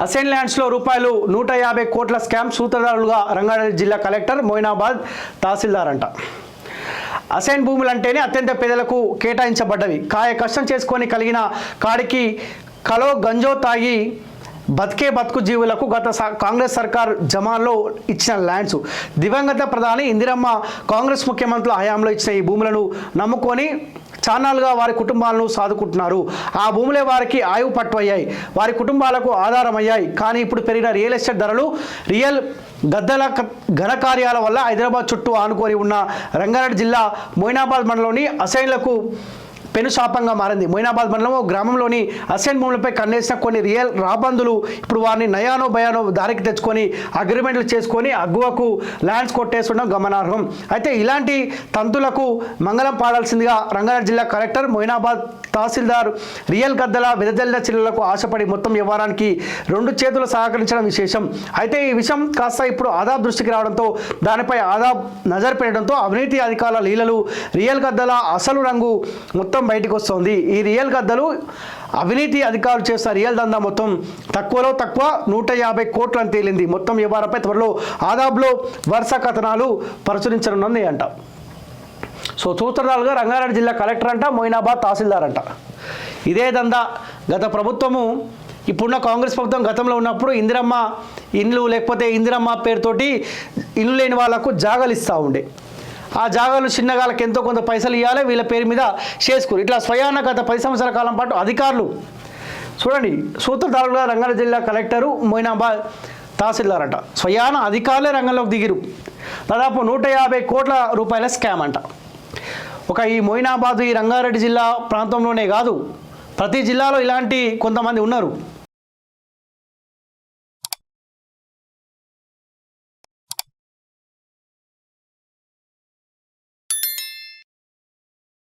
Assign ల్యాండ్స్లో రూపాయలు 150 కోట్ల scam సూత్రధారులుగా Rangareddy జిల్లా కలెక్టర్ మొయినాబాద్ తహసీల్దార్ అంట. అసైన్ భూములంటేనే అత్యంత పేదలకు కేటాయించబడ్డవి. కాయ కష్టం చేసుకొని కలిగిన కాడికి కలో గంజో తాగి బతికే బతుకు జీవులకు గత కాంగ్రెస్ సర్కార్ జమాన్లో ఇచ్చిన ల్యాండ్స్. దివంగత ప్రధాని ఇందిరమ్మ కాంగ్రెస్ ముఖ్యమంత్రుల హయాంలో ఇచ్చిన ఈ భూములను నమ్ముకొని చాన్నాలుగా వారి కుటుంబాలను సాదుకుంటున్నారు. ఆ భూములే వారికి ఆయువు పట్టు అయ్యాయి, వారి కుటుంబాలకు ఆధారం అయ్యాయి. కానీ ఇప్పుడు పెరిగిన రియల్ ఎస్టేట్ ధరలు, రియల్ గద్దల ఘనకార్యాల వల్ల హైదరాబాద్ చుట్టూ ఆనుకొని ఉన్న రంగారెడ్డి జిల్లా మొయినాబాద్ మండలంలోని అసైన్లకు పెను శాపంగా మారింది. మొయినాబాద్ మండలం గ్రామంలోని అసైన్ భూములపై కన్నేసిన కొన్ని రియల్ రాబందులు ఇప్పుడు వారిని నయానో భయానో దారికి తెచ్చుకొని అగ్రిమెంట్లు చేసుకొని అగ్గువకు ల్యాండ్స్ కొట్టేస్తుండడం గమనార్హం. అయితే ఇలాంటి తంతులకు మంగళం పాడాల్సిందిగా రంగారెడ్డి జిల్లా కలెక్టర్ మొయినాబాద్ తహసీల్దార్ రియల్ గద్దల వెదజల్లిన చిల్లలకు ఆశపడి మొత్తం వ్యవహారానికి 2 చేతులు సహకరించడం విశేషం. అయితే ఈ విషయం కాస్త ఇప్పుడు ఆదాబ్ దృష్టికి రావడంతో దానిపై ఆదాబ్ నజర్ పెట్టడంతో అవినీతి అధికారుల లీలలు, రియల్ గద్దల అసలు రంగు మొత్తం బయటకు వస్తుంది. ఈ రియల్ గద్దలు అవినీతి అధికారులు చేస్తున్న రియల్ దందా మొత్తం తక్కువలో తక్కువ 150 కోట్లు అని తేలింది. మొత్తం వ్యవహారంపై త్వరలో ఆదాబ్లో వరుస కథనాలు ప్రచురించనున్నది అంట. సో సూత్రధారులుగా రంగారెడ్డి జిల్లా కలెక్టర్ అంట, మొయినాబాద్ తహసీల్దార్ అంట. ఇదే దందా గత ప్రభుత్వము, ఇప్పుడున్న కాంగ్రెస్ ప్రభుత్వం గతంలో ఉన్నప్పుడు ఇందిరమ్మ ఇండ్లు లేకపోతే ఇందిరమ్మ పేరుతోటి ఇల్లు లేని వాళ్ళకు జాగాలు ఇస్తూ ఉండే. ఆ జాగాలు చిన్నగాళ్ళకి ఎంతో కొంత పైసలు ఇవ్వాలి, వీళ్ళ పేరు మీద చేసుకుని ఇట్లా స్వయాన గత 10 సంవత్సరాల కాలం పాటు అధికారులు చూడండి. సూత్రధారులుగా రంగారెడ్డి జిల్లా కలెక్టరు, మొయినాబాద్ తహసీల్దార్ అంట. స్వయాన అధికారులే రంగంలోకి దిగిరు. దాదాపు 150 కోట్ల రూపాయల స్కామ్ అంట. ఒక ఈ మొయినాబాద్, ఈ రంగారెడ్డి జిల్లా ప్రాంతంలోనే కాదు, ప్రతి జిల్లాలో ఇలాంటి కొంతమంది ఉన్నారు.